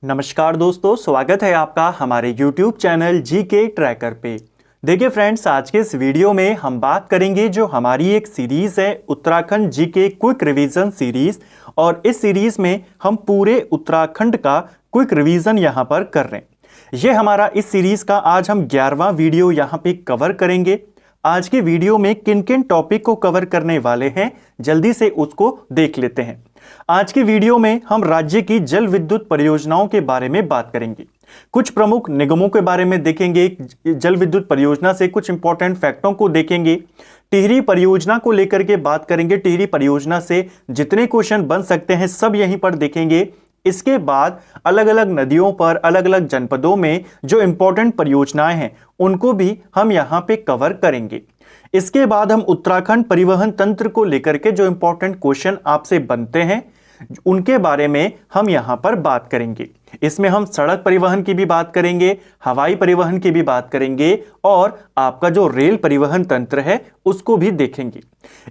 नमस्कार दोस्तों, स्वागत है आपका हमारे YouTube चैनल जीके ट्रैकर पे। देखिए फ्रेंड्स, आज के इस वीडियो में हम बात करेंगे जो हमारी एक सीरीज़ है Uttarakhand GK quick revision series. और इस सीरीज़ में हम पूरे उत्तराखंड का क्विक रिवीजन यहाँ पर कर रहे हैं। ये हमारा इस सीरीज़ का आज हम 11वां वीडियो यहाँ पे कवर करेंगे। आज के वीडियो में किन किन टॉपिक को कवर करने वाले हैं, जल्दी से उसको देख लेते हैं। आज की वीडियो में हम राज्य की जल विद्युत परियोजनाओं के बारे में बात करेंगे। कुछ प्रमुख निगमों के बारे में देखेंगे, जल विद्युत परियोजना से कुछ इंपॉर्टेंट फैक्टों को देखेंगे। टिहरी परियोजना को लेकर के बात करेंगे, टिहरी परियोजना से जितने क्वेश्चन बन सकते हैं सब यहीं पर देखेंगे। इसके बाद अलग अलग नदियों पर, अलग अलग जनपदों में जो इंपॉर्टेंट परियोजनाएं हैं उनको भी हम यहां पे कवर करेंगे। इसके बाद हम उत्तराखंड परिवहन तंत्र को लेकर के जो इंपॉर्टेंट क्वेश्चन आपसे बनते हैं उनके बारे में हम यहां पर बात करेंगे। इसमें हम सड़क परिवहन की भी बात करेंगे, हवाई परिवहन की भी बात करेंगे और आपका जो रेल परिवहन तंत्र है उसको भी देखेंगे।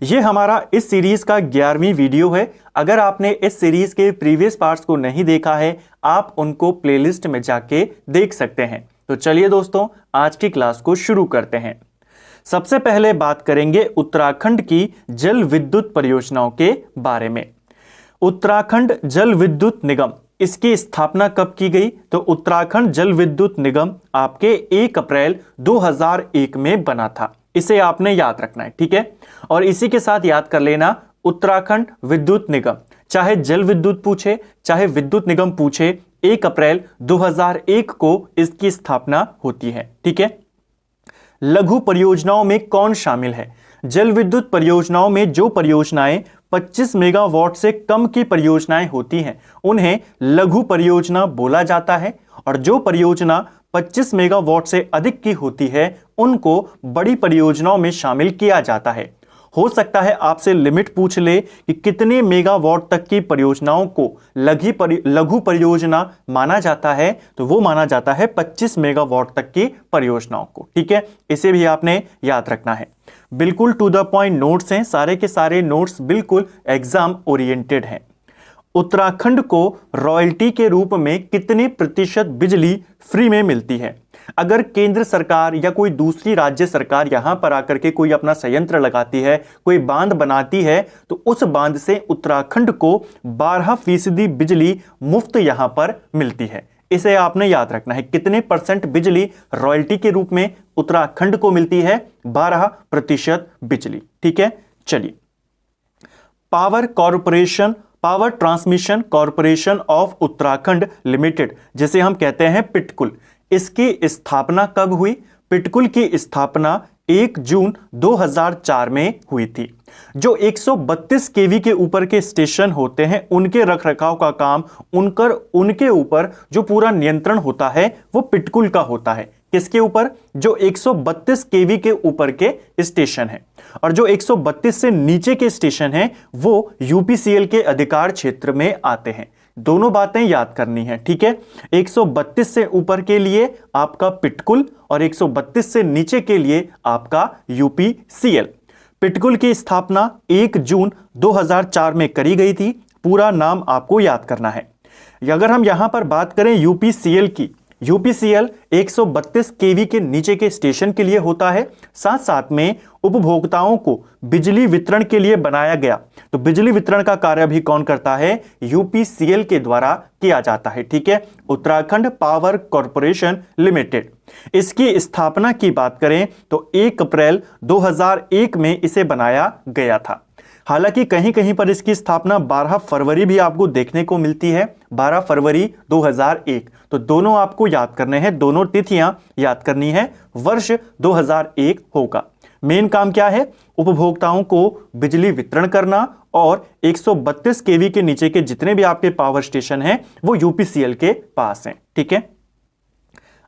यह हमारा इस सीरीज का 11वीं वीडियो है। अगर आपने इस सीरीज के प्रीवियस पार्ट्स को नहीं देखा है, आप उनको प्लेलिस्ट में जाके देख सकते हैं। तो चलिए दोस्तों, आज की क्लास को शुरू करते हैं। सबसे पहले बात करेंगे उत्तराखंड की जल विद्युत परियोजनाओं के बारे में। उत्तराखंड जल विद्युत निगम, इसकी स्थापना कब की गई? तो उत्तराखंड जल विद्युत निगम आपके 1 अप्रैल 2001 में बना था। इसे आपने याद रखना है, ठीक है। और इसी के साथ याद कर लेना, उत्तराखंड विद्युत निगम, चाहे जल विद्युत पूछे चाहे विद्युत निगम पूछे, 1 अप्रैल 2001 को इसकी स्थापना होती है, ठीक है। लघु परियोजनाओं में कौन शामिल है? जल विद्युत परियोजनाओं में जो परियोजनाएं 25 मेगावाट से कम की परियोजनाएं होती हैं उन्हें लघु परियोजना बोला जाता है, और जो परियोजना 25 मेगावाट से अधिक की होती है उनको बड़ी परियोजनाओं में शामिल किया जाता है। हो सकता है आपसे लिमिट पूछ ले कि कितने मेगावाट तक की परियोजनाओं को लघु परियोजना माना जाता है, तो वो माना जाता है 25 मेगावाट तक की परियोजनाओं को, ठीक है। इसे भी आपने याद रखना है। बिल्कुल टू द पॉइंट नोट्स हैं, सारे के सारे नोट्स बिल्कुल एग्जाम ओरिएंटेड हैं। उत्तराखंड को रॉयल्टी के रूप में कितने प्रतिशत बिजली फ्री में मिलती है? अगर केंद्र सरकार या कोई दूसरी राज्य सरकार यहां पर आकर के कोई अपना संयंत्र लगाती है, कोई बांध बनाती है, तो उस बांध से उत्तराखंड को 12% बिजली मुफ्त यहां पर मिलती है। इसे आपने याद रखना है। कितने परसेंट बिजली रॉयल्टी के रूप में उत्तराखंड को मिलती है? 12% बिजली, ठीक है। चलिए, power transmission corporation of Uttarakhand limited, जिसे हम कहते हैं पिटकुल, इसकी स्थापना कब हुई? पिटकुल की स्थापना 1 जून 2004 में हुई थी। जो 132 केवी के ऊपर के स्टेशन होते हैं उनके रखरखाव का काम उनके ऊपर जो पूरा नियंत्रण होता है वो पिटकुल का होता है। किसके ऊपर? जो 132 केवी के ऊपर के स्टेशन है, और जो 132 से नीचे के स्टेशन हैं वो यूपीसीएल के अधिकार क्षेत्र में आते हैं। दोनों बातें याद करनी है, ठीक है। 132 से ऊपर के लिए आपका पिटकुल और 132 से नीचे के लिए आपका यूपीसीएल। पिटकुल की स्थापना 1 जून 2004 में करी गई थी। पूरा नाम आपको याद करना है। अगर हम यहां पर बात करें यूपीसीएल की, यूपीसीएल 132 केवी के नीचे के स्टेशन के लिए होता है। साथ साथ में उपभोक्ताओं को बिजली वितरण के लिए बनाया गया। तो बिजली वितरण का कार्य भी कौन करता है? यूपीसीएल के द्वारा किया जाता है, ठीक है। उत्तराखंड पावर कॉरपोरेशन लिमिटेड, इसकी स्थापना की बात करें तो 1 अप्रैल 2001 में इसे बनाया गया था। हालांकि कहीं कहीं पर इसकी स्थापना 12 फरवरी भी आपको देखने को मिलती है, 12 फरवरी 2001। तो दोनों आपको याद करने हैं, दोनों तिथियां याद करनी है। वर्ष 2001 होगा। मेन काम क्या है? उपभोक्ताओं को बिजली वितरण करना, और 132 केवी के नीचे के जितने भी आपके पावर स्टेशन हैं वो यूपीसीएल के पास हैं, ठीक है।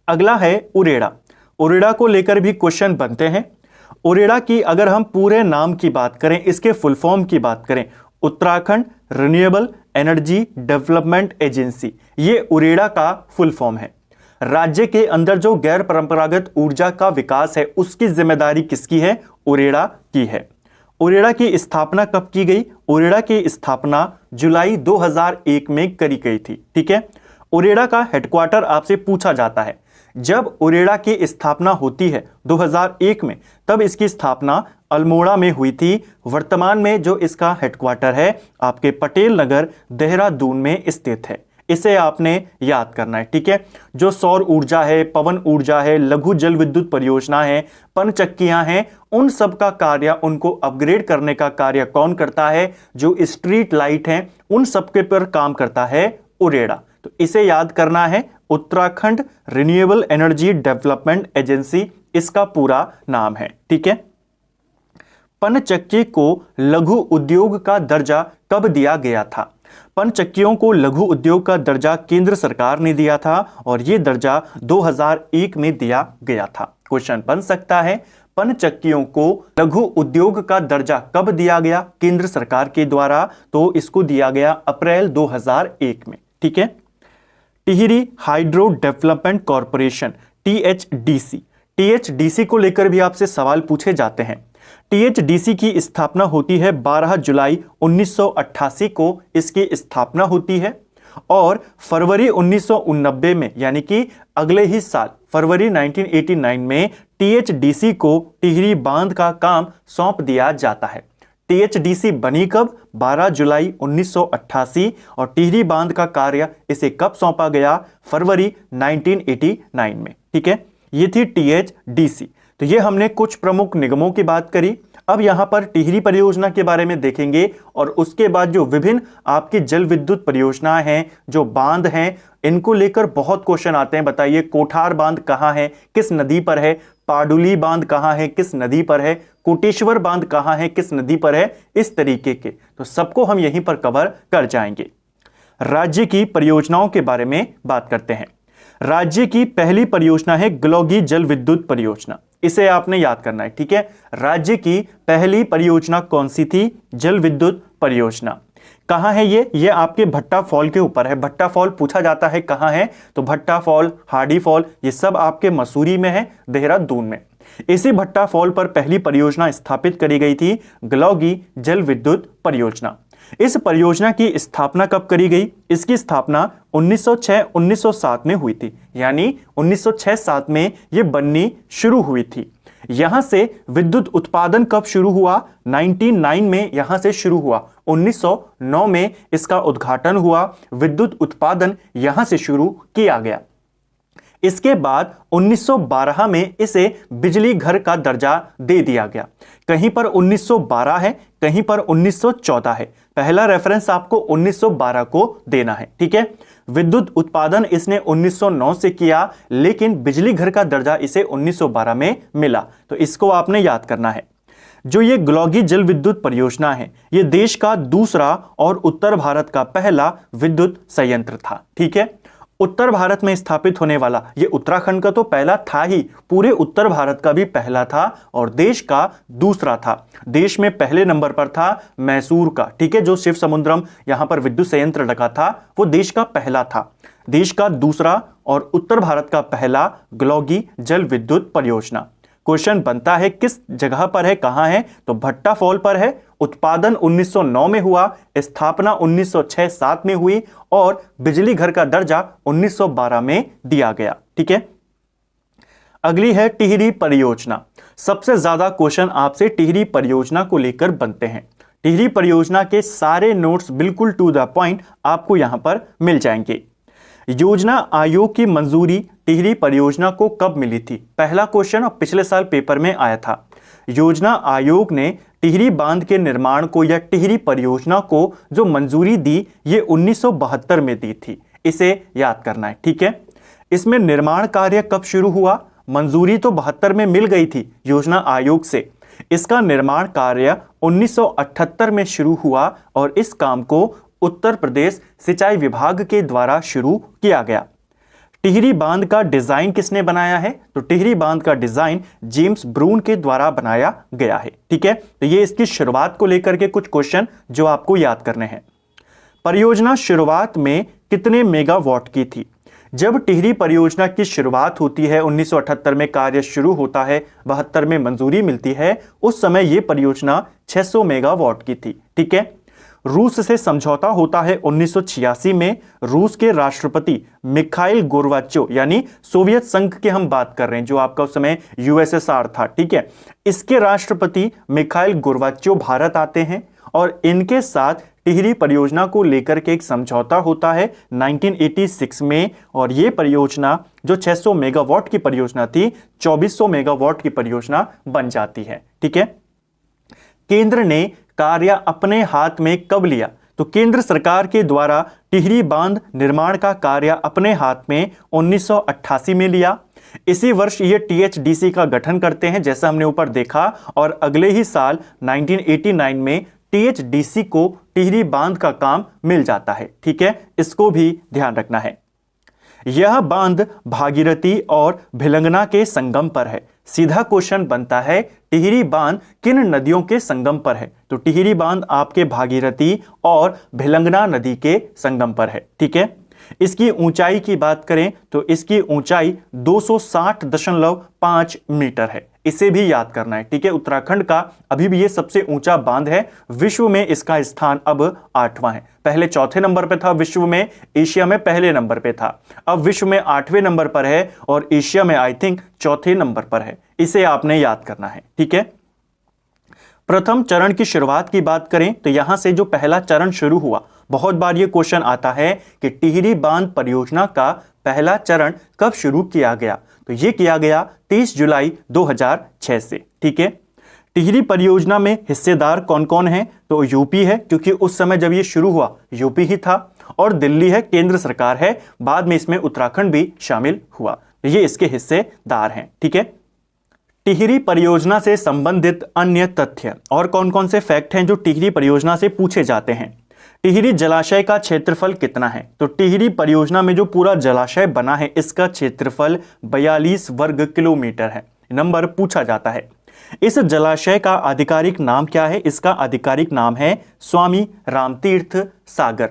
अगला है उरेडा। उरेडा को लेकर भी क्वेश्चन बनते हैं। उरेडा की अगर हम पूरे नाम की बात करें, इसके फुल फॉर्म की बात करें, Uttarakhand renewable energy development agency, ये उरेडा का फुल फॉर्म है। राज्य के अंदर जो गैर परंपरागत ऊर्जा का विकास है उसकी जिम्मेदारी किसकी है? उरेडा की है। उरेडा की स्थापना कब की गई? उरेडा की स्थापना जुलाई 2001 में करी गई थी, ठीक है। उरेडा का हेडक्वार्टर आपसे पूछा जाता है। जब उरेडा की स्थापना होती है 2001 में, तब इसकी स्थापना अल्मोड़ा में हुई थी। वर्तमान में जो इसका हेडक्वार्टर है आपके पटेल नगर देहरादून में स्थित है। इसे आपने याद करना है, ठीक है। जो सौर ऊर्जा है, पवन ऊर्जा है, लघु जल विद्युत परियोजना है, पनचक्कियां हैं, उन सब का कार्य, उनको अपग्रेड करने का कार्य कौन करता है? जो स्ट्रीट लाइट हैं उन सब के पर काम करता है उरेडा। तो इसे याद करना है, Uttarakhand renewable energy development agency इसका पूरा नाम है, ठीक है। पनचक्की को लघु उद्योग का दर्जा कब दिया गया था? पनचक्कियों को लघु उद्योग का दर्जा केंद्र सरकार ने दिया था और यह दर्जा 2001 में दिया गया था। क्वेश्चन बन सकता है, पनचक्कियों को लघु उद्योग का दर्जा कब दिया गया केंद्र सरकार के द्वारा? तो इसको दिया गया अप्रैल 2001 में, ठीक है। Tehri hydro development corporation THDC को लेकर भी आपसे सवाल पूछे जाते हैं। टीएचडीसी की स्थापना होती है 12 जुलाई 1988 को इसकी स्थापना होती है और फरवरी 1989 में, यानी कि अगले ही साल फरवरी 1989 में टीएचडीसी को टिहरी बांध का काम सौंप दिया जाता है। टीएचडीसी बनी कब? 12 जुलाई 1988 और टिहरी बांध का कार्य इसे कब सौंपा गया? फरवरी 1989 में, ठीक है। ये थी टीएचडीसी। तो ये हमने कुछ प्रमुख निगमों की बात करी। अब यहां पर टिहरी परियोजना के बारे में देखेंगे और उसके बाद जो विभिन्न आपकी जल विद्युत परियोजनाएं हैं, जो बांध हैं, इनको लेकर बहुत क्वेश्चन आते हैं। बताइए, कोठार बांध कहां है, किस नदी पर है? पाडुली बांध कहां है, किस नदी पर है? कोटेश्वर बांध कहां है, किस नदी पर है? इस तरीके के तो सबको हम यहीं पर कवर कर जाएंगे। राज्य की परियोजनाओं के बारे में बात करते हैं। राज्य की पहली परियोजना है ग्लौगी जल विद्युत परियोजना। इसे आपने याद करना है, ठीक है। राज्य की पहली परियोजना कौन सी थी? जल विद्युत परियोजना। कहां है ये आपके भट्टा फॉल के ऊपर है। भट्टा फॉल पूछा जाता है कहां है, तो भट्टा फॉल, हार्डी फॉल, ये सब आपके मसूरी में है, देहरादून में। इसी भट्टा फॉल पर पहली परियोजना स्थापित करी गई थी, ग्लौगी जल विद्युत परियोजना। इस परियोजना की स्थापना कब करी गई? इसकी स्थापना 1906-1907 में हुई थी, यानी 1906-07 में यह बननी शुरू हुई थी। यहां से विद्युत उत्पादन कब शुरू हुआ? 1909 में यहां से शुरू हुआ। 1909 में इसका उद्घाटन हुआ, विद्युत उत्पादन यहां से शुरू किया गया। इसके बाद 1912 में इसे बिजली घर का दर्जा दे दिया गया। कहीं पर 1912 है, कहीं पर 1914 है। पहला रेफरेंस आपको 1912 को देना है, ठीक है। विद्युत उत्पादन इसने 1909 से किया, लेकिन बिजली घर का दर्जा इसे 1912 में मिला। तो इसको आपने याद करना है। जो ये ग्लौगी जल विद्युत परियोजना है, ये देश का दूसरा और उत्तर भारत का पहला विद्युत संयंत्र था, ठीक है। उत्तर भारत में स्थापित होने वाला, ये उत्तराखंड का तो पहला था ही, पूरे उत्तर भारत का भी पहला था और देश का दूसरा था। देश में पहले नंबर पर था मैसूर का, ठीक है। जो शिव समुद्रम यहां पर विद्युत संयंत्र लगा था, वो देश का पहला था। देश का दूसरा और उत्तर भारत का पहला ग्लौगी जल विद्युत परियोजना। क्वेश्चन बनता है किस जगह पर है, कहां है? तो भट्टा फॉल पर है। उत्पादन 1909 में हुआ, स्थापना 1906-07 में हुई और बिजली घर का दर्जा 1912 में दिया गया, ठीक है। अगली है टिहरी परियोजना। सबसे ज्यादा क्वेश्चन आपसे टिहरी परियोजना को लेकर बनते हैं। टिहरी परियोजना के सारे नोट्स बिल्कुल टू द पॉइंट आपको यहां पर मिल जाएंगे। योजना आयोग की मंजूरी टिहरी परियोजना को कब मिली थी? पहला क्वेश्चन पिछले साल पेपर में आया था। योजना आयोग ने टिहरी बांध के निर्माण को या टिहरी परियोजना को जो मंजूरी दी, ये 1972 में दी थी। इसे याद करना है, ठीक है। इसमें निर्माण कार्य कब शुरू हुआ? मंजूरी तो 72 में मिल गई थी योजना आयोग से। इसका निर्माण कार्य 1978 में शुरू हुआ और इस काम को उत्तर प्रदेश सिंचाई विभाग के द्वारा शुरू किया गया। टिहरी बांध का डिजाइन किसने बनाया है? तो टिहरी बांध का डिजाइन जेम्स ब्रून के द्वारा बनाया गया है, ठीक है। तो ये इसकी शुरुआत को लेकर के कुछ क्वेश्चन जो आपको याद करने हैं। परियोजना शुरुआत में कितने मेगावाट की थी? जब टिहरी परियोजना की शुरुआत होती है, 1978 में कार्य शुरू होता है, 72 में मंजूरी मिलती है, उस समय यह परियोजना 600 मेगावाट की थी, ठीक है। रूस से समझौता होता है 1986 में। रूस के राष्ट्रपति मिखाइल गोर्बाचोव, यानी सोवियत संघ के हम बात कर रहे हैं जो आपका उस समय यूएसएसआर था, ठीक है, इसके राष्ट्रपति मिखाइल गोर्बाचोव भारत आते हैं और इनके साथ टिहरी परियोजना को लेकर के एक समझौता होता है 1986 में। और यह परियोजना जो 600 मेगावाट की परियोजना थी 2400 मेगावाट की परियोजना बन जाती है, ठीक है। केंद्र ने कार्य अपने हाथ में कब लिया? तो केंद्र सरकार के द्वारा टिहरी बांध निर्माण का कार्य अपने हाथ में 1988 में लिया। इसी वर्ष ये टीएचडीसी का गठन करते हैं जैसा हमने ऊपर देखा, और अगले ही साल 1989 में टीएचडीसी को टिहरी बांध का काम मिल जाता है, ठीक है, इसको भी ध्यान रखना है। यह बांध भागीरथी और भिलंगना के संगम पर है। सीधा क्वेश्चन बनता है टिहरी बांध किन नदियों के संगम पर है? तो टिहरी बांध आपके भागीरथी और भिलंगना नदी के संगम पर है, ठीक है। इसकी ऊंचाई की बात करें तो इसकी ऊंचाई 260.5 मीटर है, इसे भी याद करना है, ठीक है। उत्तराखंड का अभी भी ये सबसे ऊंचा बांध है। विश्व में इसका स्थान अब 8वां है। पहले चौथे नंबर पे था विश्व में, एशिया में पहले नंबर पे था, अब विश्व में 8वें नंबर पर है और एशिया में आई थिंक चौथे नंबर पर है। इसे आपने याद करना है, ठीक है। प्रथम चरण की शुरुआत की बात करें तो यहां से जो पहला चरण शुरू हुआ, बहुत बार ये क्वेश्चन आता है कि टिहरी बांध परियोजना का पहला चरण कब शुरू किया गया? तो ये किया गया 30 जुलाई 2006 से, ठीक है। टिहरी परियोजना में हिस्सेदार कौन कौन हैं? तो यूपी है, क्योंकि उस समय जब ये शुरू हुआ यूपी ही था, और दिल्ली है, केंद्र सरकार है, बाद में इसमें उत्तराखंड भी शामिल हुआ, तो ये इसके हिस्सेदार हैं, ठीक है। टिहरी परियोजना से संबंधित अन्य तथ्य और कौन कौन से फैक्ट हैं जो टिहरी परियोजना से पूछे जाते हैं? टिहरी जलाशय का क्षेत्रफल कितना है? तो टिहरी परियोजना में जो पूरा जलाशय बना है इसका क्षेत्रफल 42 वर्ग किलोमीटर है। नंबर पूछा जाता है। इस जलाशय का आधिकारिक नाम क्या है? इसका आधिकारिक नाम है स्वामी रामतीर्थ सागर।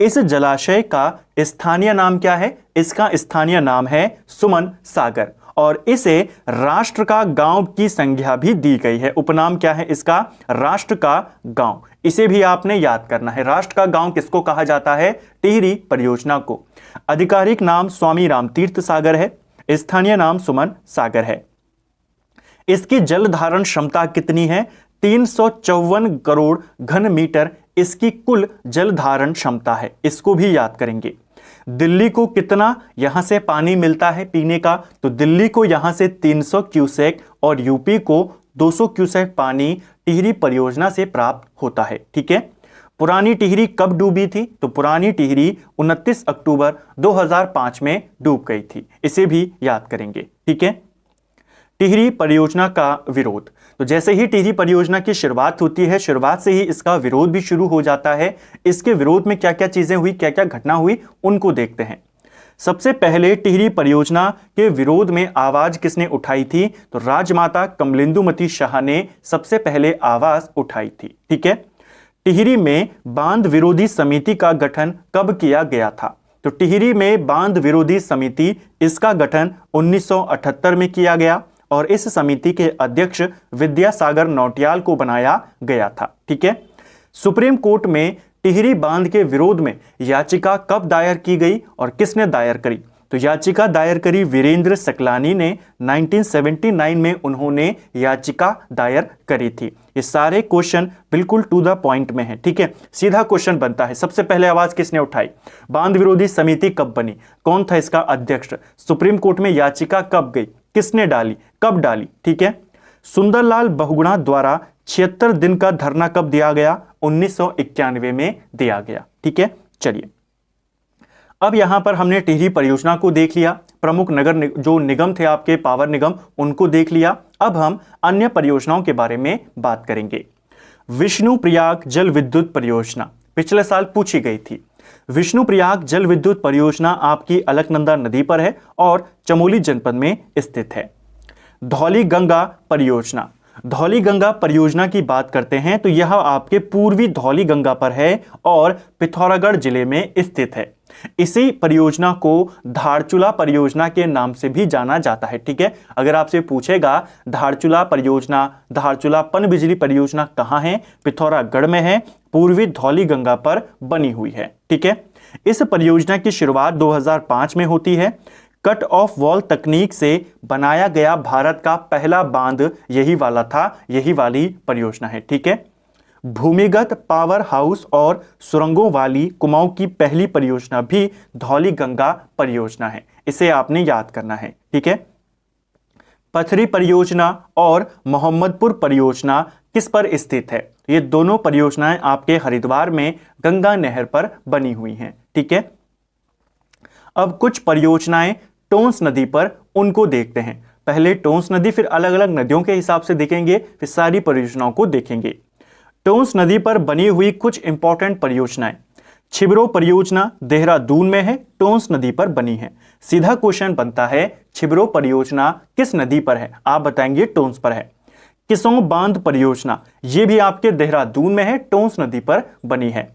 इस जलाशय का स्थानीय नाम क्या है? इसका स्थानीय नाम है सुमन सागर, और इसे राष्ट्र का गांव की संज्ञा भी दी गई है। उपनाम क्या है इसका? राष्ट्र का गांव। इसे भी आपने याद करना है। राष्ट्र का गांव किसको कहा जाता है? टिहरी परियोजना को। आधिकारिक नाम स्वामी रामतीर्थ सागर है, स्थानीय नाम सुमन सागर है। इसकी जल धारण क्षमता कितनी है? 354 करोड़ घन मीटर इसकी कुल जल धारण क्षमता है, इसको भी याद करेंगे। दिल्ली को कितना यहां से पानी मिलता है पीने का? तो दिल्ली को यहां से 300 क्यूसेक और यूपी को 200 क्यूसेक पानी टिहरी परियोजना से प्राप्त होता है, ठीक है। पुरानी टिहरी कब डूबी थी? तो पुरानी टिहरी 29 अक्टूबर 2005 में डूब गई थी, इसे भी याद करेंगे, ठीक है। टिहरी परियोजना का विरोध, तो जैसे ही टिहरी परियोजना की शुरुआत होती है, शुरुआत से ही इसका विरोध भी शुरू हो जाता है। इसके विरोध में क्या क्या चीजें हुई, क्या क्या घटना हुई, उनको देखते हैं। सबसे पहले टिहरी परियोजना के विरोध में आवाज किसने उठाई थी? तो राजमाता कमलेंदुमती शाह ने सबसे पहले आवाज उठाई थी, ठीक है। टिहरी में बांध विरोधी समिति का गठन कब किया गया था? तो टिहरी में बांध विरोधी समिति, इसका गठन 1978 में किया गया और इस समिति के अध्यक्ष विद्यासागर नौटियाल को बनाया गया था, ठीक है। सुप्रीम कोर्ट में टिहरी बांध के विरोध में याचिका कब दायर की गई और किसने दायर करी? तो याचिका दायर करी वीरेंद्र सकलानी ने। 1979 में उन्होंने याचिका दायर करी थी। ये सारे क्वेश्चन बिल्कुल टू द पॉइंट में है, ठीक है। सीधा क्वेश्चन बनता है, सबसे पहले आवाज किसने उठाई? बांध विरोधी समिति कब बनी? कौन था इसका अध्यक्ष? सुप्रीम कोर्ट में याचिका कब गई? किसने डाली? कब डाली? ठीक है। सुंदरलाल बहुगुणा द्वारा 76 दिन का धरना कब दिया गया? 1991 में दिया गया, ठीक है। चलिए, अब यहां पर हमने टिहरी परियोजना को देख लिया, प्रमुख नगर जो निगम थे आपके पावर निगम, उनको देख लिया। अब हम अन्य परियोजनाओं के बारे में बात करेंगे। विष्णुप्रयाग जल विद्युत परियोजना पिछले साल पूछी गई थी। विष्णुप्रयाग जल विद्युत परियोजना आपकी अलकनंदा नदी पर है और चमोली जनपद में स्थित है। धौली गंगा परियोजना, धौली गंगा परियोजना की बात करते हैं तो यह आपके पूर्वी धौली गंगा पर है और पिथौरागढ़ जिले में स्थित है। इसी परियोजना को धारचूला परियोजना के नाम से भी जाना जाता है। ठीक है, अगर आपसे पूछेगा धारचूला परियोजना, धारचूला पनबिजली परियोजना कहाँ है, पिथौरागढ़ में है, पूर्वी धौली गंगा पर बनी हुई है। ठीक है, इस परियोजना की शुरुआत 2005 में होती है। कट ऑफ वॉल तकनीक से बनाया गया भारत का पहला बांध यही वाला था, यही वाली परियोजना है। ठीक है, भूमिगत पावर हाउस और सुरंगों वाली कुमाऊं की पहली परियोजना भी धौली गंगा परियोजना है, इसे आपने याद करना है। ठीक है, पथरी परियोजना और मोहम्मदपुर परियोजना किस पर स्थित है? ये दोनों परियोजनाएं आपके हरिद्वार में गंगा नहर पर बनी हुई हैं। ठीक है, अब कुछ परियोजनाएं टोंस नदी पर, उनको देखते हैं। पहले टोंस नदी, फिर अलग अलग नदियों के हिसाब से देखेंगे, फिर सारी परियोजनाओं को देखेंगे। टोंस नदी पर बनी हुई कुछ इंपॉर्टेंट परियोजनाएं। छिबरो परियोजना देहरादून में है, टोंस नदी पर बनी है। सीधा क्वेश्चन बनता है छिबरो परियोजना किस नदी पर है? आप बताएंगे टोंस पर है। किसों बांध परियोजना, ये भी आपके देहरादून में है, टोंस नदी पर बनी है।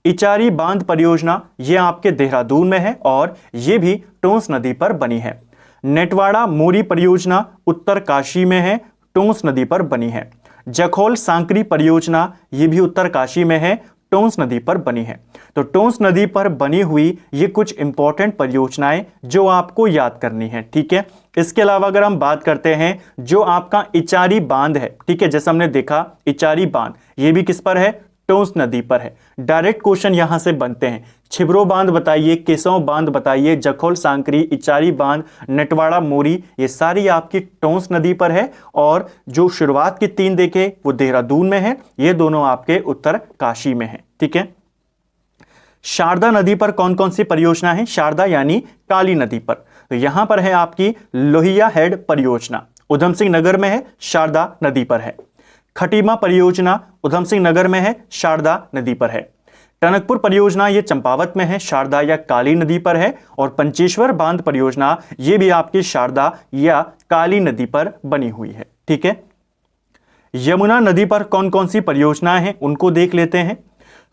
इचारी बांध परियोजना ये आपके देहरादून में है और ये भी टोंस नदी पर बनी है। नेटवाड़ा मोरी परियोजना उत्तरकाशी में है, टोंस नदी पर बनी है। जखौल सांकरी परियोजना ये भी उत्तरकाशी में है, टोंस नदी पर बनी है। तो टोंस नदी पर बनी हुई ये कुछ इंपॉर्टेंट परियोजनाएं जो आपको याद करनी है। ठीक है, इसके अलावा अगर हम बात करते हैं जो आपका इचारी बांध है, ठीक है, जैसे हमने देखा इचारी बांध ये भी किस पर है? टोंस नदी पर है। डायरेक्ट क्वेश्चन यहां से बनते हैं, छिबरो बांध बताइए, केसव बांध बताइए, जखौल सांकरी, इचारी बांध, नटवाड़ा मोरी, ये सारी आपकी टोंस नदी पर है। और जो शुरुआत की 3 देखे वो देहरादून में है, ये दोनों आपके उत्तरकाशी में है। ठीक है, शारदा नदी पर कौन कौन सी परियोजना है? शारदा यानी काली नदी पर, तो यहां पर है आपकी लोहिया हेड परियोजना, उधम सिंह नगर में है, शारदा नदी पर है। खटीमा परियोजना उधम सिंह नगर में है, शारदा नदी पर है। टनकपुर परियोजना ये चंपावत में है, शारदा या काली नदी पर है। और पंचेश्वर बांध परियोजना ये भी आपकी शारदा या काली नदी पर बनी हुई है। ठीक है, यमुना नदी पर कौन कौन सी परियोजनाएं हैं उनको देख लेते हैं।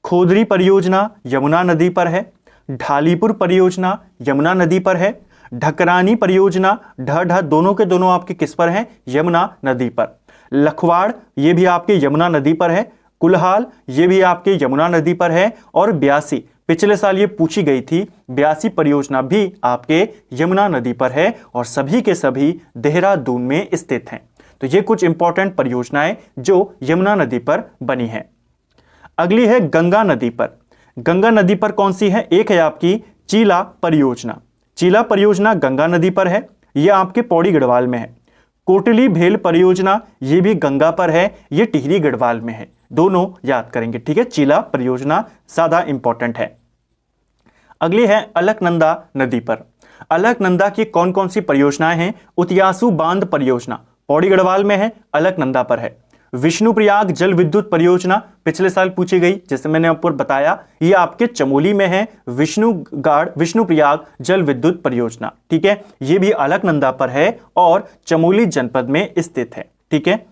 खोदरी परियोजना यमुना नदी पर है। ढालीपुर परियोजना यमुना नदी पर है। ढकरानी परियोजना ढ दोनों के दोनों आपके किस पर हैं? यमुना नदी पर। लखवाड़ ये भी आपके यमुना नदी पर है। कुल्हाल ये भी आपके यमुना नदी पर है। और ब्यासी, पिछले साल ये पूछी गई थी, ब्यासी परियोजना भी आपके यमुना नदी पर है और सभी के सभी देहरादून में स्थित हैं। तो ये कुछ इंपॉर्टेंट परियोजनाएं जो यमुना नदी पर बनी है। अगली है गंगा नदी पर। गंगा नदी पर कौन सी है? एक है आपकी चीला परियोजना। चीला परियोजना गंगा नदी पर है, यह आपके पौड़ी गढ़वाल में है। कोटली भेल परियोजना ये भी गंगा पर है, ये टिहरी गढ़वाल में है। दोनों याद करेंगे। ठीक है, चीला परियोजना ज्यादा इंपॉर्टेंट है। अगली है अलकनंदा नदी पर। अलकनंदा की कौन कौन सी परियोजनाएं हैं? उतियासू बांध परियोजना पौड़ी गढ़वाल में है, अलकनंदा पर है। विष्णुप्रयाग जल विद्युत परियोजना पिछले साल पूछी गई, जैसे मैंने आपको बताया, ये आपके चमोली में है, विष्णुप्रयाग जल विद्युत परियोजना। ठीक है, ये भी अलकनंदा पर है और चमोली जनपद में स्थित है। ठीक है,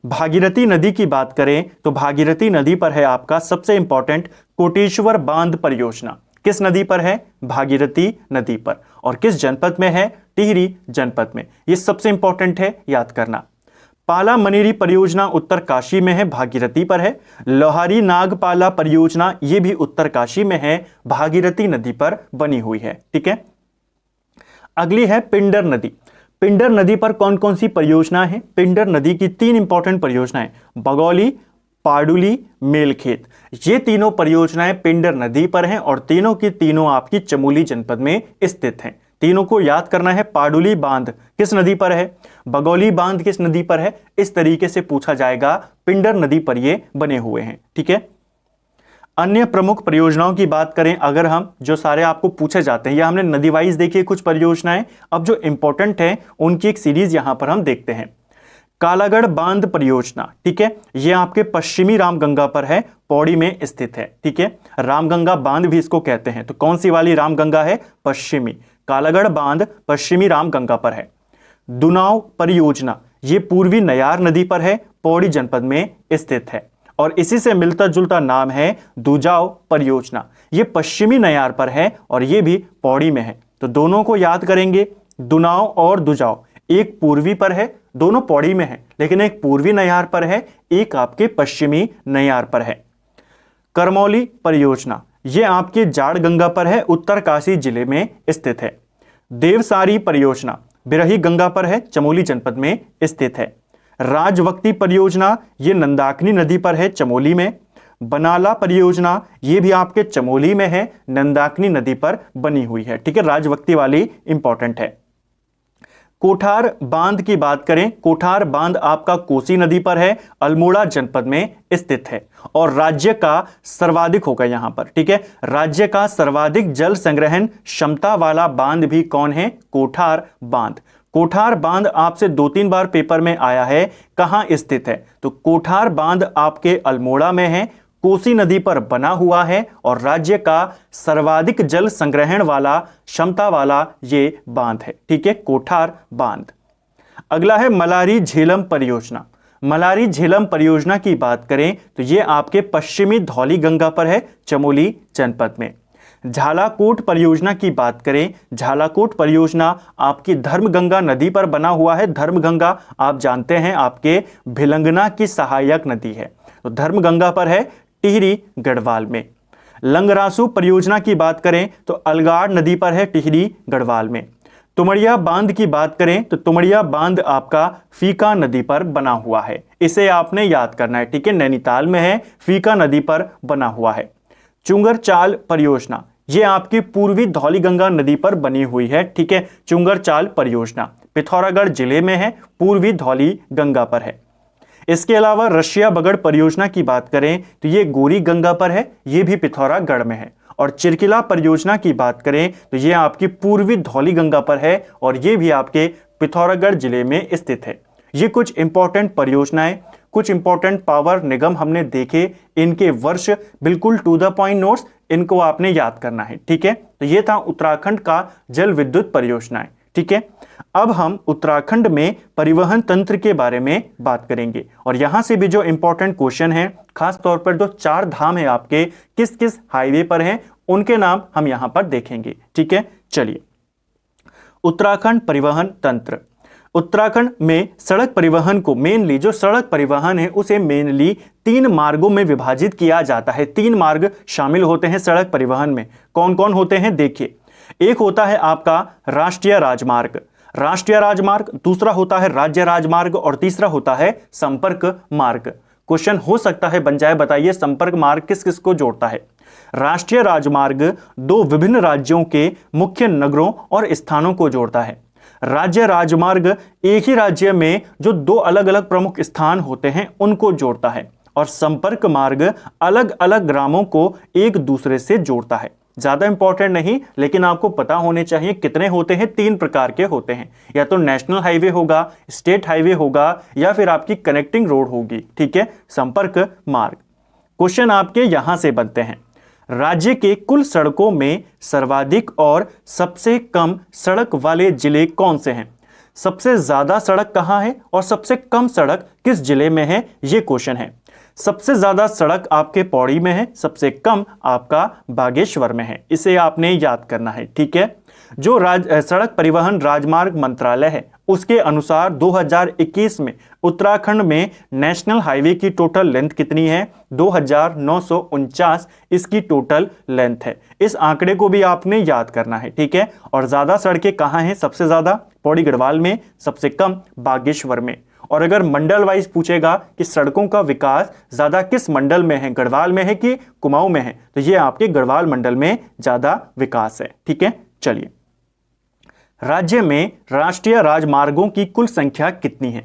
भागीरथी नदी की बात करें तो भागीरथी नदी पर है आपका सबसे इंपॉर्टेंट कोटेश्वर बांध परियोजना। किस नदी पर है? भागीरथी नदी पर। और किस जनपद में है? टिहरी जनपद में। ये सबसे इंपॉर्टेंट है, याद करना। पाला मनीरी परियोजना उत्तरकाशी में है, भागीरथी पर है। लोहारी नागपाला परियोजना ये भी उत्तरकाशी में है, भागीरथी नदी पर बनी हुई है। ठीक है, अगली है पिंडर नदी। पिंडर नदी पर कौन कौन सी परियोजना है? पिंडर नदी की 3 इंपॉर्टेंट परियोजनाएं, बगौली, पाडुली, मेलखेत, ये तीनों परियोजनाएं पिंडर नदी पर हैं और तीनों की तीनों आपकी चमोली जनपद में स्थित हैं। तीनों को याद करना है। पाडुली बांध किस नदी पर है? बगौली बांध किस नदी पर है? इस तरीके से पूछा जाएगा। पिंडर नदी पर ये बने हुए हैं। ठीक है, अन्य प्रमुख परियोजनाओं की बात करें अगर हम, जो सारे आपको पूछे जाते हैं, या हमने नदी वाइज देखी कुछ परियोजनाएं, अब जो इंपॉर्टेंट है उनकी एक सीरीज यहां पर हम देखते हैं। कालागढ़ बांध परियोजना, ठीक है, ये आपके पश्चिमी रामगंगा पर है, पौड़ी में स्थित है। ठीक है, रामगंगा बांध भी इसको कहते हैं। तो कौन सी वाली रामगंगा है? पश्चिमी। कालागढ़ बांध पश्चिमी रामगंगा पर है। दुनाव परियोजना ये पूर्वी नयार नदी पर है, पौड़ी जनपद में स्थित है। और इसी से मिलता जुलता नाम है दुजाव परियोजना। ये पश्चिमी नयार पर है और ये भी पौड़ी में है। तो दोनों को याद करेंगे, दुनाव और दुजाव। एक पूर्वी पर है, दोनों पौड़ी में है, लेकिन एक पूर्वी नयार पर है, एक आपके पश्चिमी नयार पर है। करमौली परियोजना ये आपके जाड़ गंगा पर है, उत्तरकाशी जिले में स्थित है। देवसारी परियोजना बिरही गंगा पर है, चमोली जनपद में स्थित है। राजवक्ती परियोजना ये नंदाकिनी नदी पर है, चमोली में। बनाला परियोजना ये भी आपके चमोली में है, नंदाकिनी नदी पर बनी हुई है। ठीक है, राजवक्ती वाली इंपॉर्टेंट है। कोठार बांध की बात करें, कोठार बांध आपका कोसी नदी पर है, अल्मोड़ा जनपद में स्थित है और राज्य का सर्वाधिक होगा यहां पर। ठीक है, राज्य का सर्वाधिक जल संग्रहण क्षमता वाला बांध भी कौन है? कोठार बांध। कोठार बांध आपसे 2-3 बार पेपर में आया है, कहां स्थित है? तो कोठार बांध आपके अल्मोड़ा में है, कोसी नदी पर बना हुआ है और राज्य का सर्वाधिक जल संग्रहण वाला क्षमता वाला ये बांध है। ठीक है, कोठार बांध। अगला है मलारी झेलम परियोजना। मलारी झेलम परियोजना की बात करें तो ये आपके पश्चिमी धौली गंगा पर है, चमोली जनपद में। झालाकोट परियोजना की बात करें, झालाकोट परियोजना आपकी धर्मगंगा नदी पर बना हुआ है। धर्मगंगा आप जानते हैं आपके भिलंगना की सहायक नदी है, तो धर्मगंगा पर है, टिहरी गढ़वाल में। लंगरासू परियोजना की बात करें तो अलगाड़ नदी पर है, टिहरी गढ़वाल में। तुमड़िया बांध की बात करें तो तुमड़िया बांध आपका फीका नदी पर बना हुआ है, इसे आपने याद करना है। ठीक है, नैनीताल में है, फीका नदी पर बना हुआ है। चुंगर चाल परियोजना ये आपकी पूर्वी धौली गंगा नदी पर बनी हुई है। ठीक है, चुंगर चाल परियोजना पिथौरागढ़ जिले में है, पूर्वी धौली गंगा पर है। इसके अलावा रशिया बगड़ परियोजना की बात करें तो ये गोरी गंगा पर है, ये भी पिथौरागढ़ में है। और चिरकिला परियोजना की बात करें तो ये आपकी पूर्वी धौली गंगा पर है और ये भी आपके पिथौरागढ़ जिले में स्थित है। ये कुछ इंपॉर्टेंट परियोजनाएं, कुछ इंपॉर्टेंट पावर निगम हमने देखे, इनके वर्ष बिल्कुल टू द पॉइंट नोट्स, इनको आपने याद करना है। ठीक है, तो ये था उत्तराखंड का जल विद्युत परियोजनाएं। ठीक है, अब हम उत्तराखंड में परिवहन तंत्र के बारे में बात करेंगे और यहां से भी जो इंपॉर्टेंट क्वेश्चन है, खास तौर पर जो 4 धाम है आपके किस किस हाईवे पर हैं, उनके नाम हम यहां पर देखेंगे। ठीक है, चलिए। उत्तराखंड परिवहन तंत्र। उत्तराखंड में सड़क परिवहन को मेनली, जो सड़क परिवहन है उसे मेनली 3 मार्गों में विभाजित किया जाता है। 3 मार्ग शामिल होते हैं सड़क परिवहन में। कौन कौन होते हैं देखिए। एक होता है आपका राष्ट्रीय राजमार्ग, राष्ट्रीय राजमार्ग, दूसरा होता है राज्य राजमार्ग और तीसरा होता है संपर्क मार्ग। क्वेश्चन हो सकता है बन जाए, बताइए संपर्क मार्ग किस किस को जोड़ता है? राष्ट्रीय राजमार्ग 2 विभिन्न राज्यों के मुख्य नगरों और स्थानों को जोड़ता है। राज्य राजमार्ग एक ही राज्य में जो 2 अलग अलग प्रमुख स्थान होते हैं उनको जोड़ता है और संपर्क मार्ग अलग अलग ग्रामों को एक दूसरे से जोड़ता है। ज्यादा इंपॉर्टेंट नहीं, लेकिन आपको पता होने चाहिए कितने होते हैं। 3 प्रकार के होते हैं, या तो नेशनल हाईवे होगा, स्टेट हाईवे होगा, या फिर आपकी कनेक्टिंग रोड होगी। ठीक है, संपर्क मार्ग। क्वेश्चन आपके यहां से बनते हैं, राज्य के कुल सड़कों में सर्वाधिक और सबसे कम सड़क वाले जिले कौन से हैं? सबसे ज्यादा सड़क कहां है और सबसे कम सड़क किस जिले में है, ये क्वेश्चन है। सबसे ज्यादा सड़क आपके पौड़ी में है, सबसे कम आपका बागेश्वर में है, इसे आपने याद करना है। ठीक है, जो सड़क परिवहन राजमार्ग मंत्रालय है उसके अनुसार 2021 में उत्तराखंड में नेशनल हाईवे की टोटल लेंथ कितनी है? 2949 इसकी टोटल लेंथ है। इस आंकड़े को भी आपने याद करना है। ठीक है, और ज्यादा सड़कें कहां हैं? सबसे ज्यादा पौड़ी गढ़वाल में, सबसे कम बागेश्वर में। और अगर मंडल वाइज पूछेगा कि सड़कों का विकास ज्यादा किस मंडल में है, गढ़वाल में है कि कुमाऊं में है, तो ये आपके गढ़वाल मंडल में ज्यादा विकास है। ठीक है, चलिए। राज्य में राष्ट्रीय राजमार्गों की कुल संख्या कितनी है?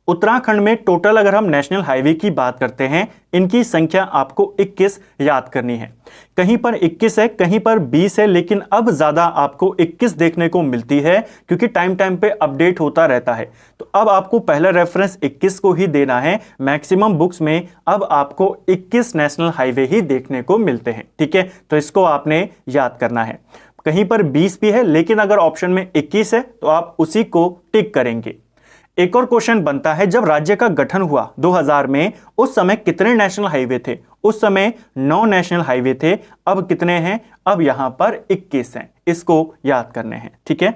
उत्तराखंड में टोटल अगर हम नेशनल हाईवे की बात करते हैं, इनकी संख्या आपको 21 याद करनी है। कहीं पर 21 है, कहीं पर 20 है, लेकिन अब ज्यादा आपको 21 देखने को मिलती है क्योंकि टाइम टाइम पे अपडेट होता रहता है। तो अब आपको पहला रेफरेंस 21 को ही देना है। मैक्सिमम बुक्स में अब आपको 21 नेशनल हाईवे ही देखने को मिलते हैं। ठीक है, तो इसको आपने याद करना है। कहीं पर 20 भी है, लेकिन अगर ऑप्शन में 21 है तो आप उसी को टिक करेंगे। एक और क्वेश्चन बनता है, जब राज्य का गठन हुआ 2000 में, उस समय कितने नेशनल हाईवे थे? उस समय 9 नेशनल हाईवे थे। अब कितने हैं? अब यहां पर 21 हैं। इसको याद करने हैं, ठीक है।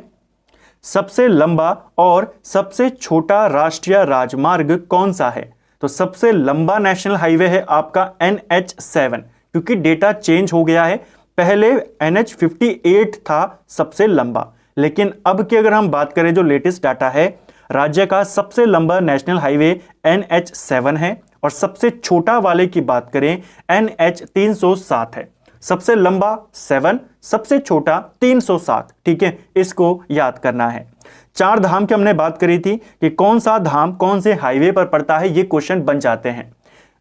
सबसे लंबा और सबसे छोटा राष्ट्रीय राजमार्ग कौन सा है? तो सबसे लंबा नेशनल हाईवे है आपका NH7, क्योंकि डेटा चेंज हो गया है। पहले NH58 था सबसे लंबा, लेकिन अब की अगर हम बात करें, जो लेटेस्ट डाटा है, राज्य का सबसे लंबा नेशनल हाईवे NH7 है और सबसे छोटा वाले की बात करें NH307 है। सबसे लंबा 7, सबसे छोटा 307, ठीक है। इसको याद करना है। 4 धाम की हमने बात करी थी कि कौन सा धाम कौन से हाईवे पर पड़ता है, ये क्वेश्चन बन जाते हैं।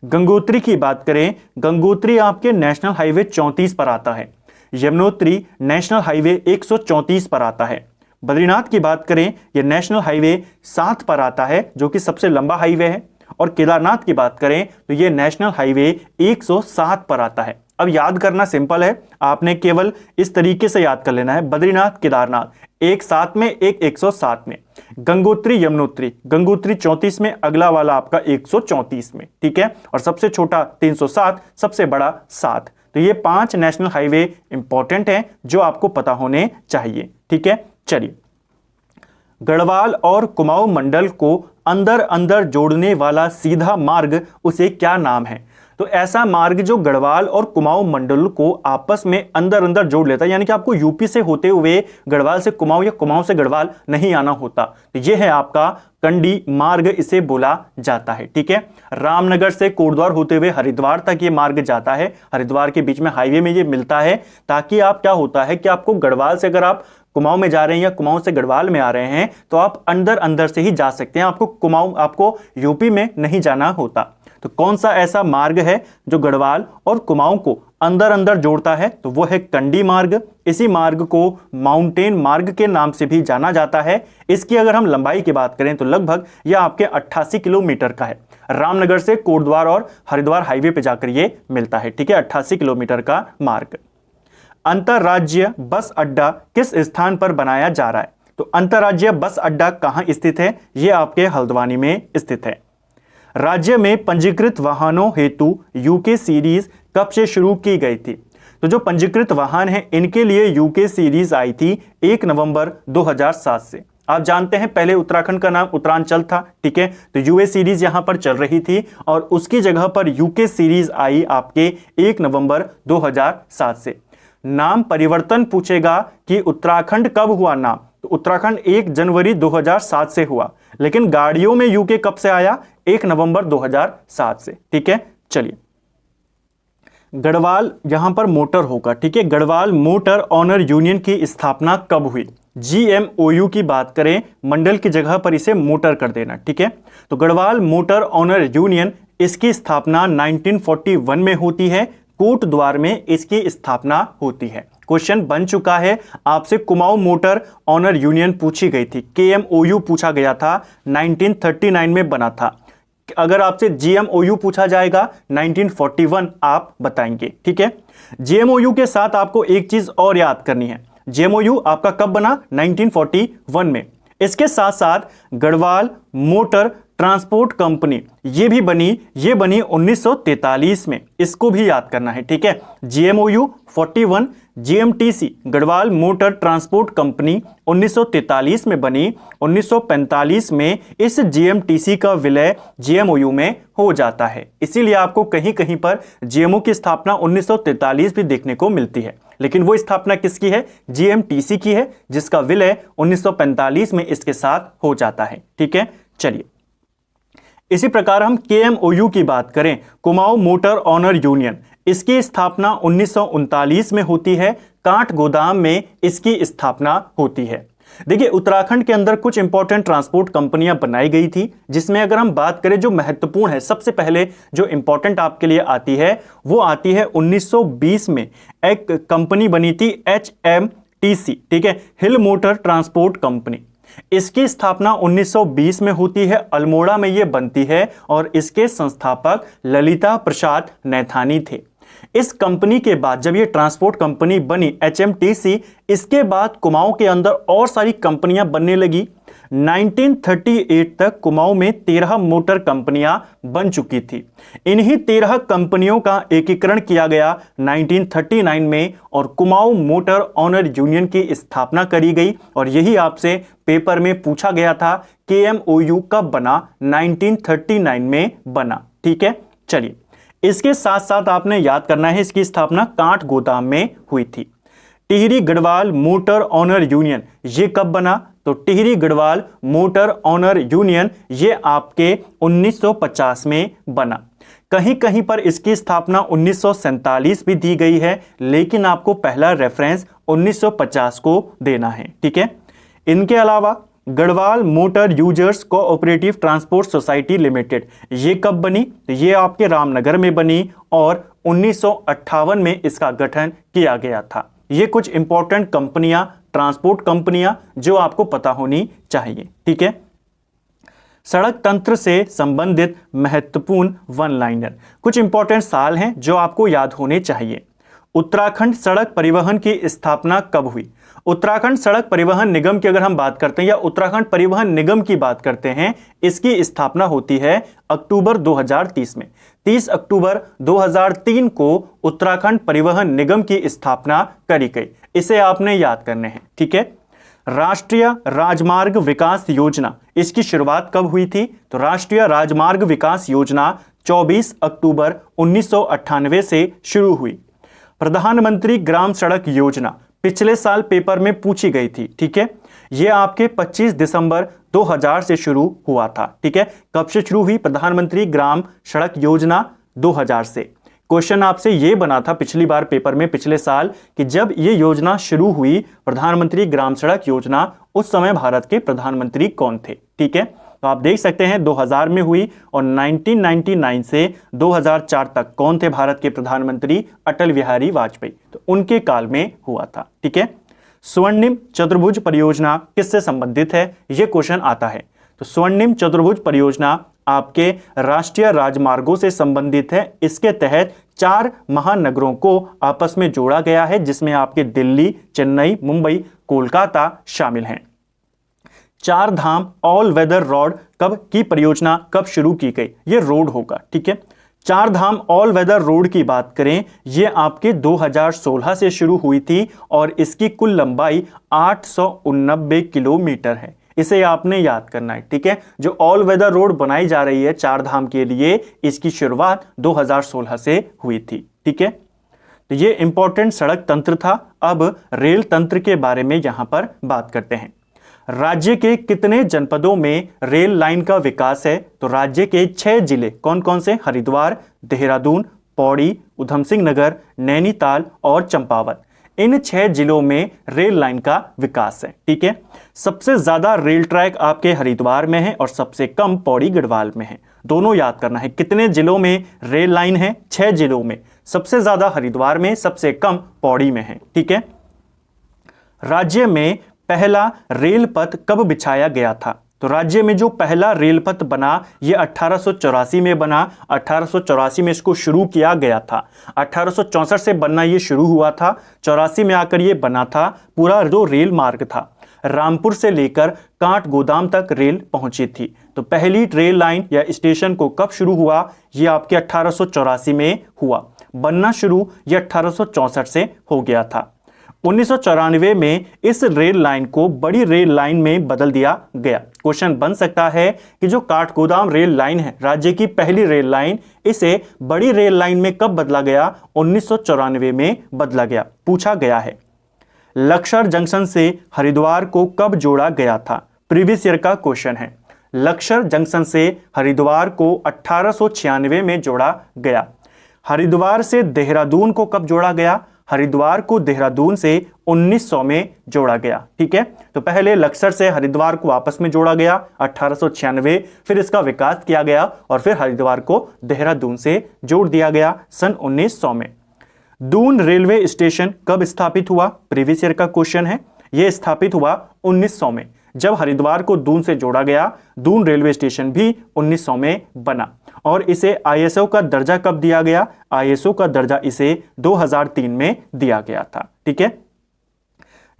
गंगोत्री की बात करें, गंगोत्री आपके नेशनल हाईवे 34 पर आता है। यमुनोत्री नेशनल हाईवे 134 पर आता है। बद्रीनाथ की बात करें, यह नेशनल हाईवे 7 पर आता है, जो कि सबसे लंबा हाईवे है। और केदारनाथ की बात करें तो यह नेशनल हाईवे 107 पर आता है। अब याद करना सिंपल है, आपने केवल इस तरीके से याद कर लेना है, बद्रीनाथ केदारनाथ एक 7 में, एक 107 में, गंगोत्री यमुनोत्री, गंगोत्री 34 में, अगला वाला आपका 134 में, ठीक है। और सबसे छोटा 307, सबसे बड़ा 7। तो ये 5 नेशनल हाईवे इंपॉर्टेंट हैं जो आपको पता होने चाहिए, ठीक है। चलिए, गढ़वाल और कुमाऊं मंडल को अंदर अंदर जोड़ने वाला सीधा मार्ग, उसे क्या नाम है? तो ऐसा मार्ग जो गढ़वाल और कुमाऊं मंडल को आपस में अंदर अंदर जोड़ लेता है, यानी कि आपको यूपी से होते हुए गढ़वाल से कुमाऊं या कुमाऊं से गढ़वाल नहीं आना होता। तो यह है आपका कंडी मार्ग, इसे बोला जाता है, ठीक है। रामनगर से कोटद्वार होते हुए हरिद्वार तक ये मार्ग जाता है। हरिद्वार के बीच में हाईवे में ये मिलता है, ताकि आप क्या होता है कि आपको गढ़वाल से अगर आप कुमाऊं में जा रहे हैं या कुमाऊं से गढ़वाल में आ रहे हैं, तो आप अंदर अंदर से ही जा सकते हैं, आपको यूपी में नहीं जाना होता। तो कौन सा ऐसा मार्ग है जो गढ़वाल और कुमाऊं को अंदर अंदर जोड़ता है? तो वो है कंडी मार्ग। इसी मार्ग को माउंटेन मार्ग के नाम से भी जाना जाता है। इसकी अगर हम लंबाई की बात करें तो लगभग यह आपके 88 किलोमीटर का है। रामनगर से कोटद्वार और हरिद्वार हाईवे पे जाकर ये मिलता है, ठीक है। 88 किलोमीटर का मार्ग। अंतरराज्यीय बस अड्डा किस स्थान पर बनाया जा रहा है? तो अंतरराज्यीय बस अड्डा कहां स्थित है? यह आपके हल्द्वानी में स्थित है। राज्य में पंजीकृत वाहनों हेतु यूके सीरीज कब से शुरू की गई थी? तो जो पंजीकृत वाहन हैं, इनके लिए यूके सीरीज आई थी 1 नवंबर 2007 से। आप जानते हैं पहले उत्तराखंड का नाम उत्तरांचल था, ठीक है। तो यूए सीरीज यहां पर चल रही थी और उसकी जगह पर यूके सीरीज आई आपके 1 नवंबर 2007 से। नाम परिवर्तन पूछेगा कि उत्तराखंड कब हुआ नाम, तो उत्तराखंड 1 जनवरी 2007 से हुआ, लेकिन गाड़ियों में यूके कब से आया? 1 नवंबर 2007 से, ठीक है। चलिए, गढ़वाल यहां पर मोटर होगा, ठीक है। गढ़वाल मोटर ऑनर यूनियन की स्थापना कब हुई? GMOU की बात करें, मंडल की जगह पर इसे मोटर कर देना, ठीक है। तो गढ़वाल मोटर ऑनर यूनियन, इसकी स्थापना 1941 में होती है। कोटद्वार में इसकी स्थापना होती है। क्वेश्चन बन चुका है आपसे, कुमाऊं मोटर ऑनर यूनियन पूछी गई थी, KMOU पूछा गया था, 1939 में बना था। अगर आपसे GMOU पूछा जाएगा 1941 आप बताएंगे, ठीक है। GMOU के साथ आपको एक चीज और याद करनी है, GMOU आपका कब बना? 1941 में। इसके साथ साथ गढ़वाल मोटर ट्रांसपोर्ट कंपनी ये बनी 1943 में, इसको भी याद करना है, ठीक है। GMOU 41, GMTC Garhwal motor transport company 1943 में बनी। 1945 में इस GMTC का विलय GMOU में हो जाता है। इसीलिए आपको कहीं कहीं पर GMO की स्थापना 1943 भी देखने को मिलती है, लेकिन वो स्थापना किसकी है? GMTC की है, जिसका विलय 1945 में इसके साथ हो जाता है, ठीक है। चलिए, इसी प्रकार हम KMOU की बात करें, कुमाऊं मोटर ऑनर यूनियन, इसकी स्थापना 1939 में होती है। काठगोदाम में इसकी स्थापना होती है। देखिए, उत्तराखंड के अंदर कुछ इंपॉर्टेंट ट्रांसपोर्ट कंपनियां बनाई गई थी, जिसमें अगर हम बात करें जो महत्वपूर्ण है, सबसे पहले जो इंपॉर्टेंट आपके लिए आती है वो आती है 1920 में एक कंपनी बनी थी HMTC, ठीक है, हिल मोटर ट्रांसपोर्ट कंपनी। इसकी स्थापना 1920 में होती है, अल्मोड़ा में यह बनती है और इसके संस्थापक ललिता प्रसाद नैथानी थे। इस कंपनी के बाद जब ये ट्रांसपोर्ट कंपनी बनी HMTC, इसके बाद कुमाऊं के अंदर और सारी कंपनियां बनने लगी। 1938 तक कुमाऊं में 13 मोटर कंपनियां बन चुकी थी। इन्हीं 13 कंपनियों का एकीकरण किया गया 1939 में और कुमाऊं मोटर ऑनर यूनियन की स्थापना करी गई। और यही आपसे पेपर में पूछा गया था KMOU कब बना, 1939 में बना। ठीक है, चलिए इसके साथ साथ आपने याद करना है इसकी स्थापना काठगोदाम में हुई थी। Tehri Garhwal motor owner union ये कब बना, तो Tehri Garhwal motor owner union ये आपके 1950 में बना। कहीं कहीं पर इसकी स्थापना 1947 भी दी गई है, लेकिन आपको पहला रेफरेंस 1950 को देना है। ठीक है, इनके अलावा Garhwal motor users cooperative transport society limited ये कब बनी, तो ये आपके रामनगर में बनी और 1958 में इसका गठन किया गया था। ये कुछ इंपॉर्टेंट कंपनियां, ट्रांसपोर्ट कंपनियां जो आपको पता होनी चाहिए। ठीक है, सड़क तंत्र से संबंधित महत्वपूर्ण वन लाइनर, कुछ इंपॉर्टेंट साल हैं जो आपको याद होने चाहिए। उत्तराखंड सड़क परिवहन की स्थापना कब हुई? उत्तराखंड सड़क परिवहन निगम की अगर हम बात करते हैं या उत्तराखंड परिवहन निगम की बात करते हैं, इसकी स्थापना होती है अक्टूबर 2030 में। 30 अक्टूबर 2003 को उत्तराखंड परिवहन निगम की स्थापना करी गई। इसे आपने याद करने हैं। ठीक है, राष्ट्रीय राजमार्ग विकास योजना इसकी शुरुआत कब हुई थी, तो राष्ट्रीय राजमार्ग विकास योजना 24 अक्टूबर 1998 से शुरू हुई। प्रधानमंत्री ग्राम सड़क योजना पिछले साल पेपर में पूछी गई थी। ठीक है, यह आपके 25 दिसंबर 2000 से शुरू हुआ था। ठीक है, कब से शुरू हुई? प्रधानमंत्री ग्राम सड़क योजना 2000 से। क्वेश्चन आपसे यह बना था पिछली बार पेपर में, पिछले साल, कि जब यह योजना शुरू हुई प्रधानमंत्री ग्राम सड़क योजना, उस समय भारत के प्रधानमंत्री कौन थे? ठीक है, तो आप देख सकते हैं 2000 में हुई और 1999 से 2004 तक कौन थे भारत के प्रधानमंत्री? अटल बिहारी वाजपेयी, तो उनके काल में हुआ था। ठीक है, स्वर्णिम चतुर्भुज परियोजना किससे संबंधित है? यह क्वेश्चन आता है। तो स्वर्णिम चतुर्भुज परियोजना आपके राष्ट्रीय राजमार्गों से संबंधित है। इसके तहत 4 महानगरों को आपस में जोड़ा गया है, जिसमें आपके दिल्ली, चेन्नई, मुंबई, कोलकाता शामिल हैं। 4 धाम ऑल वेदर रोड कब की परियोजना कब शुरू की गई? ये रोड होगा। ठीक है, 4 धाम ऑल वेदर रोड की बात करें, ये आपके 2016 से शुरू हुई थी और इसकी कुल लंबाई 889 किलोमीटर है। इसे आपने याद करना है। ठीक है, जो ऑल वेदर रोड बनाई जा रही है 4 धाम के लिए, इसकी शुरुआत 2016 से हुई थी। ठीक है, तो ये इंपॉर्टेंट सड़क तंत्र था। अब रेल तंत्र के बारे में यहां पर बात करते हैं। राज्य के कितने जनपदों में रेल लाइन का विकास है? तो राज्य के 6 जिले कौन कौन से? हरिद्वार, देहरादून, पौड़ी, उधम सिंह नगर, नैनीताल और चंपावत। इन 6 जिलों में रेल लाइन का विकास है। ठीक है, सबसे ज्यादा रेल ट्रैक आपके हरिद्वार में है और सबसे कम पौड़ी गढ़वाल में है। दोनों याद करना है। कितने जिलों में रेल लाइन है? 6 जिलों में, सबसे ज्यादा हरिद्वार में, सबसे कम पौड़ी में है। ठीक है, राज्य में पहला रेल पथ कब बिछाया गया था? तो राज्य में जो पहला रेल पथ बना यह 1884 में बना। 1884 में इसको शुरू किया गया था। 1864 से बनना यह शुरू हुआ था, 84 में आकर यह बना था। पूरा जो रेल मार्ग था रामपुर से लेकर काठगोदाम तक रेल पहुंची थी। तो पहली रेल लाइन या स्टेशन को कब शुरू हुआ? यह आपके 1884 में हुआ। बनना शुरू यह 1864 से हो गया था। 1994 में इस रेल लाइन को बड़ी रेल लाइन में बदल दिया गया। क्वेश्चन बन सकता है कि जो काठगोदाम रेल लाइन है, राज्य की पहली रेल लाइन, इसे बड़ी रेल लाइन में कब बदला गया? 1994 में बदला गया, पूछा गया है। लक्सर जंक्शन से हरिद्वार को कब जोड़ा गया था? प्रीवियस ईयर का क्वेश्चन है। लक्सर जंक्शन से हरिद्वार को 1896 में जोड़ा गया। हरिद्वार से देहरादून को कब जोड़ा गया? हरिद्वार को देहरादून से 1900 में जोड़ा गया। ठीक है, तो पहले लक्सर से हरिद्वार को आपस में जोड़ा गया 1896, फिर इसका विकास किया गया और फिर हरिद्वार को देहरादून से जोड़ दिया गया सन 1900 में। दून रेलवे स्टेशन कब स्थापित हुआ? प्रीवियस ईयर का क्वेश्चन है। यह स्थापित हुआ 1900 में। जब हरिद्वार को दून से जोड़ा गया, दून रेलवे स्टेशन भी 1900 में बना। और इसे ISO का दर्जा कब दिया गया? ISO का दर्जा इसे 2003 में दिया गया था। ठीक है,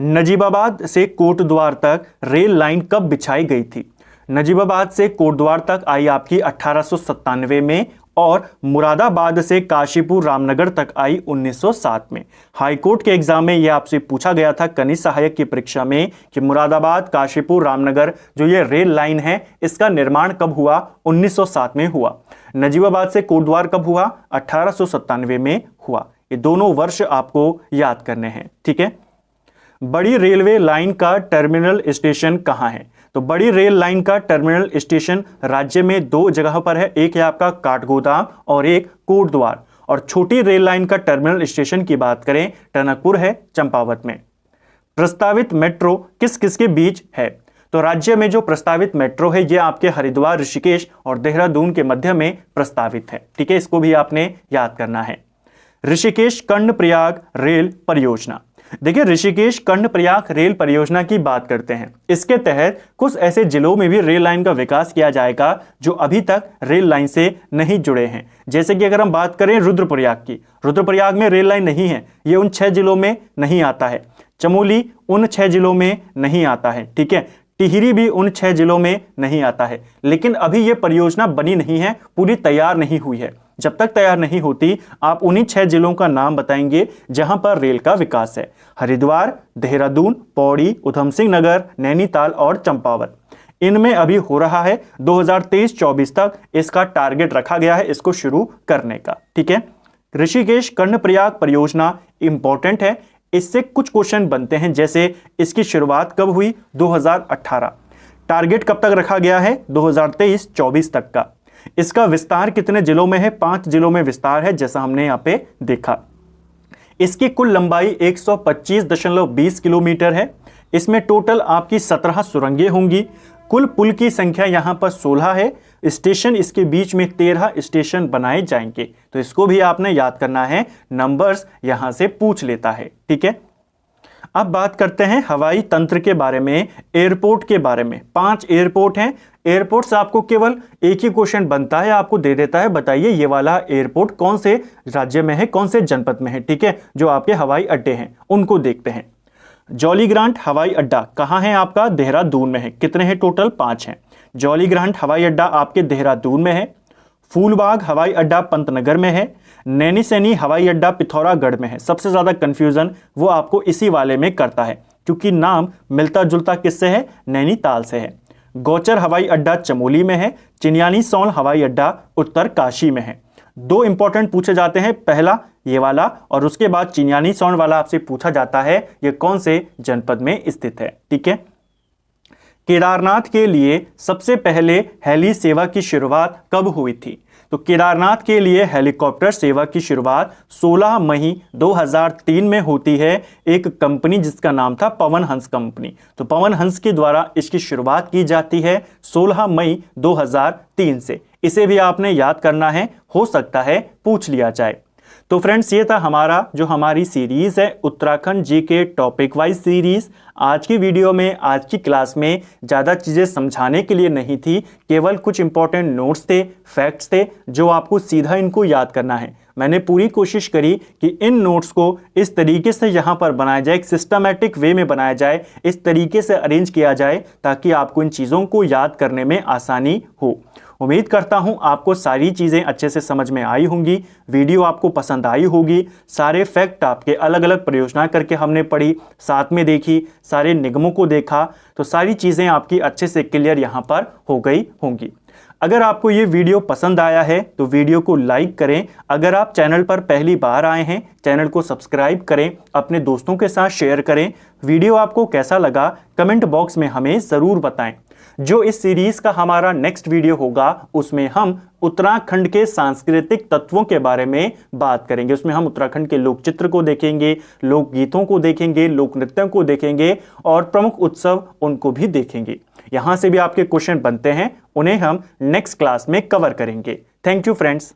नजीबाबाद से कोटद्वार तक रेल लाइन कब बिछाई गई थी? नजीबाबाद से कोटद्वार तक आई आपकी 1897 में और मुरादाबाद से काशीपुर रामनगर तक आई 1907 में। हाईकोर्ट के एग्जाम में यह आपसे पूछा गया था कनिष्ठ सहायक की परीक्षा में कि मुरादाबाद काशीपुर रामनगर जो ये रेल लाइन है इसका निर्माण कब हुआ? 1907 में हुआ। नजीबाबाद से कोटद्वार कब हुआ? 1897 में हुआ। ये दोनों वर्ष आपको याद करने हैं, ठीक है। बड़ी रेलवे लाइन का टर्मिनल स्टेशन कहाँ है? तो बड़ी रेल लाइन का टर्मिनल स्टेशन राज्य में 2 जगह पर है, एक है आपका काठगोदाम और एक कोटद्वार। और छोटी रेल लाइन का टर्मिनल स्टेशन की बात करें, टनकपुर है चंपावत में। प्रस्तावित मेट्रो किस किस के बीच है? तो राज्य में जो प्रस्तावित मेट्रो है ये आपके हरिद्वार, ऋषिकेश और देहरादून के मध्य में प्रस्तावित है, ठीक है। इसको भी आपने याद करना है। ऋषिकेश कर्णप्रयाग रेल परियोजना, देखिए ऋषिकेश कर्णप्रयाग रेल परियोजना की बात करते हैं। इसके तहत कुछ ऐसे जिलों में भी रेल लाइन का विकास किया जाएगा जो अभी तक रेल लाइन से नहीं जुड़े हैं। जैसे कि अगर हम बात करें रुद्रप्रयाग की, रुद्रप्रयाग में रेल लाइन नहीं है, ये उन 6 जिलों में नहीं आता है। चमोली उन 6 जिलों में नहीं आता है, ठीक है। टिहरी भी उन 6 जिलों में नहीं आता है। लेकिन अभी ये परियोजना बनी नहीं है, पूरी तैयार नहीं हुई है। जब तक तैयार नहीं होती आप उन्हीं 6 जिलों का नाम बताएंगे जहां पर रेल का विकास है। हरिद्वार, देहरादून, पौड़ी, ऊधम सिंह नगर, नैनीताल और चंपावत। इनमें अभी हो रहा है 2023-24 तक इसका टारगेट रखा गया है इसको शुरू करने का, ठीक है। ऋषिकेश कर्णप्रयाग परियोजना इंपॉर्टेंट है, इससे कुछ क्वेश्चन बनते हैं। जैसे इसकी शुरुआत कब हुई? 2018। टारगेट कब तक रखा गया है? 2023-24 तक का। इसका विस्तार कितने जिलों में है? 5 जिलों में विस्तार है, जैसा हमने यहां पे देखा। इसकी कुल लंबाई 125.20 किलोमीटर है। इसमें टोटल आपकी 17 सुरंगें होंगी। कुल पुल की संख्या यहां पर 16 है। स्टेशन इसके बीच में 13 स्टेशन बनाए जाएंगे। तो इसको भी आपने याद करना है, नंबर्स यहां से पूछ लेता है, ठीक है। अब बात करते हैं हवाई तंत्र के बारे में, एयरपोर्ट के बारे में। 5 एयरपोर्ट हैं। एयरपोर्ट से आपको केवल एक ही क्वेश्चन बनता है, आपको दे देता है बताइए ये वाला एयरपोर्ट कौन से राज्य में है, कौन से जनपद में है, ठीक है। जो आपके हवाई अड्डे हैं उनको देखते हैं। जॉली ग्रांट हवाई अड्डा कहाँ है आपका? देहरादून में है। कितने हैं टोटल? 5 हैं। जॉली ग्रांट हवाई अड्डा आपके देहरादून में है। फूलबाग हवाई अड्डा पंतनगर में है। नैनीसैनी हवाई अड्डा पिथौरागढ़ में है। सबसे ज्यादा कंफ्यूजन वो आपको इसी वाले में करता है क्योंकि नाम मिलता जुलता किससे है? नैनीताल से है। गौचर हवाई अड्डा चमोली में है। चिन्यालीसौल हवाई अड्डा उत्तरकाशी में है। 2 इंपॉर्टेंट पूछे जाते हैं, पहला ये वाला और उसके बाद चिन्यालीसौल वाला आपसे पूछा जाता है ये कौन से जनपद में स्थित है, ठीक है। केदारनाथ के लिए सबसे पहले हेली सेवा की शुरुआत कब हुई थी? तो केदारनाथ के लिए हेलीकॉप्टर सेवा की शुरुआत 16 मई 2003 में होती है। एक कंपनी जिसका नाम था पवन हंस कंपनी, तो पवन हंस के द्वारा इसकी शुरुआत की जाती है 16 मई 2003 से। इसे भी आपने याद करना है, हो सकता है पूछ लिया जाए। तो फ्रेंड्स ये था हमारा जो हमारी सीरीज है Uttarakhand GK topic wise series. आज की वीडियो में, आज की क्लास में ज़्यादा चीज़ें समझाने के लिए नहीं थी, केवल कुछ इंपॉर्टेंट नोट्स थे, फैक्ट्स थे जो आपको सीधा इनको याद करना है। मैंने पूरी कोशिश करी कि इन नोट्स को इस तरीके से यहाँ पर बनाया जाए, एक सिस्टमैटिक वे में बनाया जाए, इस तरीके से अरेंज किया जाए ताकि आपको इन चीज़ों को याद करने में आसानी हो। उम्मीद करता हूं आपको सारी चीज़ें अच्छे से समझ में आई होंगी, वीडियो आपको पसंद आई होगी। सारे फैक्ट आपके अलग अलग परियोजना करके हमने पढ़ी, साथ में देखी, सारे निगमों को देखा, तो सारी चीज़ें आपकी अच्छे से क्लियर यहाँ पर हो गई होंगी। अगर आपको ये वीडियो पसंद आया है तो वीडियो को लाइक करें। अगर आप चैनल पर पहली बार आए हैं, चैनल को सब्सक्राइब करें, अपने दोस्तों के साथ शेयर करें। वीडियो आपको कैसा लगा कमेंट बॉक्स में हमें ज़रूर बताएं। जो इस सीरीज का हमारा नेक्स्ट वीडियो होगा उसमें हम उत्तराखंड के सांस्कृतिक तत्वों के बारे में बात करेंगे। उसमें हम उत्तराखंड के लोक चित्र को देखेंगे, लोक गीतों को देखेंगे, लोक नृत्यों को देखेंगे और प्रमुख उत्सव उनको भी देखेंगे। यहां से भी आपके क्वेश्चन बनते हैं, उन्हें हम नेक्स्ट क्लास में कवर करेंगे। Thank you friends.